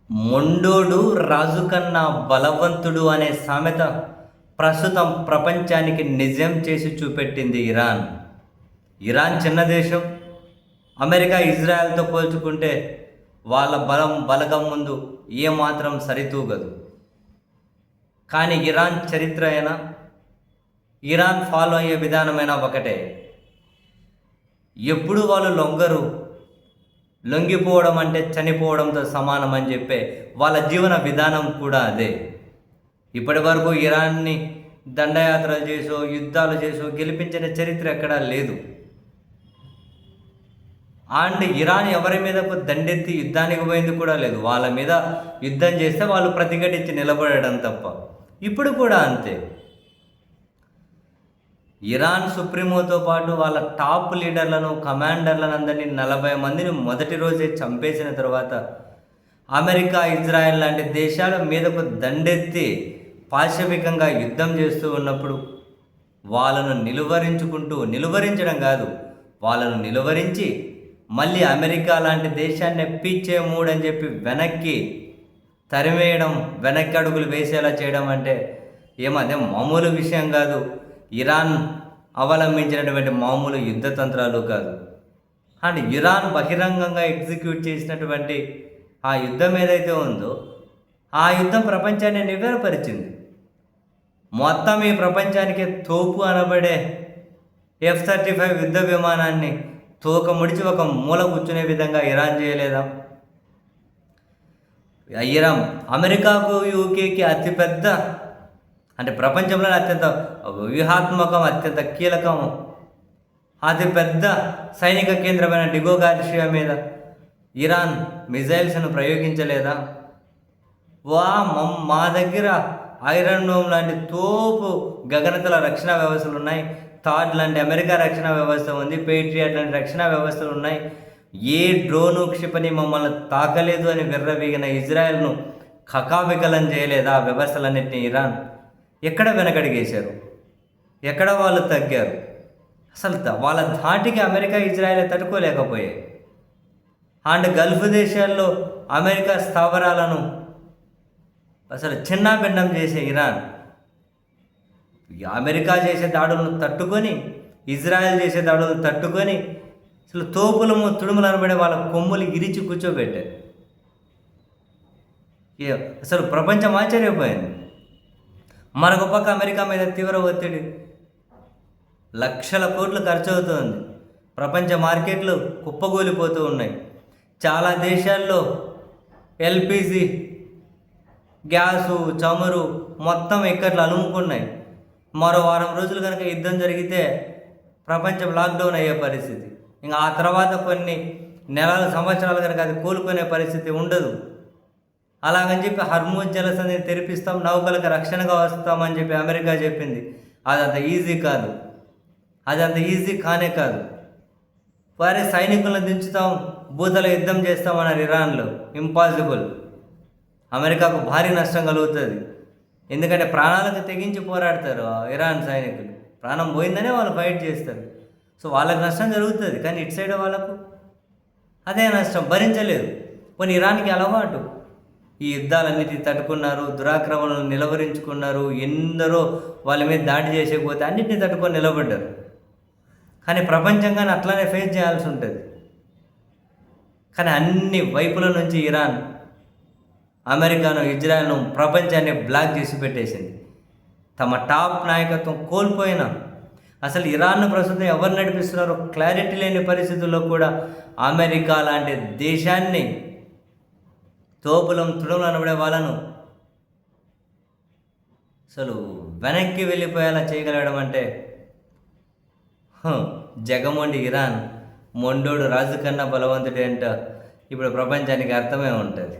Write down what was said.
మొండోడు రాజు కన్నా బలవంతుడు అనే సామెత ప్రస్తుతం ప్రపంచానికి నిజం చేసి చూపెట్టింది ఇరాన్. ఇరాన్ చిన్న దేశం. అమెరికా ఇజ్రాయెల్తో పోల్చుకుంటే వాళ్ళ బలగం ముందు ఏమాత్రం సరితూగదు. కానీ ఇరాన్ చరిత్ర అయినా, ఇరాన్ ఫాలో అయ్యే విధానమైనా ఒకటే. ఎప్పుడు వాళ్ళు లొంగిపోవడం అంటే చనిపోవడంతో సమానం అని చెప్పే వాళ్ళ జీవన విధానం కూడా అదే. ఇప్పటి వరకు ఇరాన్ని దండయాత్రలు చేసో యుద్ధాలు చేసో గెలిపించిన చరిత్ర ఎక్కడా లేదు. అండ్ ఇరాన్ ఎవరి మీదకు దండెత్తి యుద్ధానికి పోయింది కూడా లేదు. వాళ్ళ మీద యుద్ధం చేస్తే వాళ్ళు ప్రతిఘటించి నిలబడడం తప్ప. ఇప్పుడు కూడా అంతే. ఇరాన్ సుప్రీమోతో పాటు వాళ్ళ టాప్ లీడర్లను, కమాండర్లను అందరినీ 40 మందిని మొదటి రోజే చంపేసిన తర్వాత అమెరికా, ఇజ్రాయెల్ లాంటి దేశాల మీదకు దండెత్తి పాశవికంగా యుద్ధం చేస్తూ ఉన్నప్పుడు వాళ్ళను నిలువరించడం కాదు, వాళ్ళను నిలువరించి మళ్ళీ అమెరికా లాంటి దేశాన్ని పీచే మూడని చెప్పి వెనక్కి తరిమేయడం, వెనక్కి అడుగులు వేసేలా చేయడం అంటే ఏమదే మామూలు విషయం కాదు. ఇరాన్ అవలంబించినటువంటి మామూలు యుద్ధ తంత్రాలు కాదు. అండ్ ఇరాన్ బహిరంగంగా ఎగ్జిక్యూట్ చేసినటువంటి ఆ యుద్ధం ఏదైతే ఉందో ఆ యుద్ధం ప్రపంచాన్ని నివ్వెరపరిచింది. మొత్తం ఈ ప్రపంచానికి తోపు అనబడే F-35 యుద్ధ విమానాన్ని తోక ముడిచి ఒక మూల కూర్చునే విధంగా ఇరాన్ చేయలేదా? ఇరాన్ అమెరికాకు, యూకేకి అతిపెద్ద, అంటే ప్రపంచంలోనే అత్యంత వ్యూహాత్మకం, అత్యంత కీలకం, అతిపెద్ద సైనిక కేంద్రమైన డిగో గార్షియా మీద ఇరాన్ మిజైల్స్ను ప్రయోగించలేదా? మా దగ్గర ఐరన్ డోమ్ లాంటి తోపు గగనతల రక్షణ వ్యవస్థలు ఉన్నాయి, థాడ్ లాంటి అమెరికా రక్షణ వ్యవస్థ ఉంది, పేట్రియాట్ లాంటి రక్షణ వ్యవస్థలు ఉన్నాయి, ఏ డ్రోను క్షిపణి మమ్మల్ని తాకలేదు అని విర్రవీగిన ఇజ్రాయెల్ను కకావికలం చేయలేదా? ఆ వ్యవస్థలన్నింటినీ ఇరాన్ ఎక్కడ వెనకడిగేశారు? ఎక్కడ వాళ్ళు తగ్గారు? అసలు వాళ్ళ ధాటికి అమెరికా, ఇజ్రాయెల్ తట్టుకోలేకపోయాయి. అండ్ గల్ఫ్ దేశాల్లో అమెరికా స్థావరాలను అసలు చిన్నాభిన్నం చేసే ఇరాన్ అమెరికా చేసే దాడులను తట్టుకొని, ఇజ్రాయెల్ చేసే దాడులను తట్టుకొని అసలు తోపులము తుడుములు అనబడే వాళ్ళ కొమ్ములు ఇరిచి కూర్చోబెట్టారు. అసలు ప్రపంచం ఆశ్చర్యపోయింది. మరొక పక్క అమెరికా మీద తీవ్ర ఒత్తిడి, లక్షల కోట్లు ఖర్చు అవుతుంది, ప్రపంచ మార్కెట్లు కుప్పగూలిపోతూ ఉన్నాయి, చాలా దేశాల్లో ఎల్పిజి గ్యాసు, చమురు మొత్తం ఇక్కట్లు అలుముకున్నాయి. మరో వారం రోజులు కనుక యుద్ధం జరిగితే ప్రపంచం లాక్డౌన్ అయ్యే పరిస్థితి. ఇంకా ఆ తర్వాత కొన్ని నెలల, సంవత్సరాలు కనుక అది కోలుకునే పరిస్థితి ఉండదు. అలాగని చెప్పి హర్మూజ్ జలసంధిని తెరిపిస్తాం, నౌకలకు రక్షణగా వస్తామని చెప్పి అమెరికా చెప్పింది. అదంత ఈజీ కాదు, అదంత ఈజీ కానే కాదు. వారి సైనికులను దించుతాం, భూతల యుద్ధం చేస్తామన్నారు ఇరాన్లో. ఇంపాసిబుల్. అమెరికాకు భారీ నష్టం కలుగుతుంది. ఎందుకంటే ప్రాణాలకు తెగించి పోరాడతారు ఇరాన్ సైనికులు. ప్రాణం పోయిందనే వాళ్ళు ఫైట్ చేస్తారు. సో వాళ్ళకి నష్టం జరుగుతుంది. కానీ ఇటు సైడ్ వాళ్ళకు అదే నష్టం భరించలేదు. కొన్ని ఇరాన్కి అలవాటు. ఈ యుద్ధాలన్నిటిని తట్టుకున్నారు, దురాక్రమణలు నిలవరించుకున్నారు, ఎందరో వాళ్ళ మీద దాడి చేసేకపోతే అన్నింటినీ తట్టుకొని నిలబడ్డారు. కానీ ప్రపంచంగానే అట్లానే ఫేస్ చేయాల్సి ఉంటుంది. కానీ అన్ని వైపుల నుంచి ఇరాన్ అమెరికాను, ఇజ్రాయెల్ను, ప్రపంచాన్ని బ్లాక్ చేసి పెట్టేసింది. తమ టాప్ నాయకత్వం కోల్పోయినా, అసలు ఇరాన్ను ప్రస్తుతం ఎవరు నడిపిస్తున్నారో క్లారిటీ లేని పరిస్థితుల్లో కూడా అమెరికా లాంటి దేశాన్ని, తోపులం తుడుములు అనబడే వాళ్ళను అసలు వెనక్కి వెళ్ళిపోయేలా చేయగలగడం అంటే జగమొండి ఇరాన్, మొండోడు రాజు కన్నా బలవంతుడు అంటే ఇప్పుడు ప్రపంచానికి అర్థమే ఉంటుంది.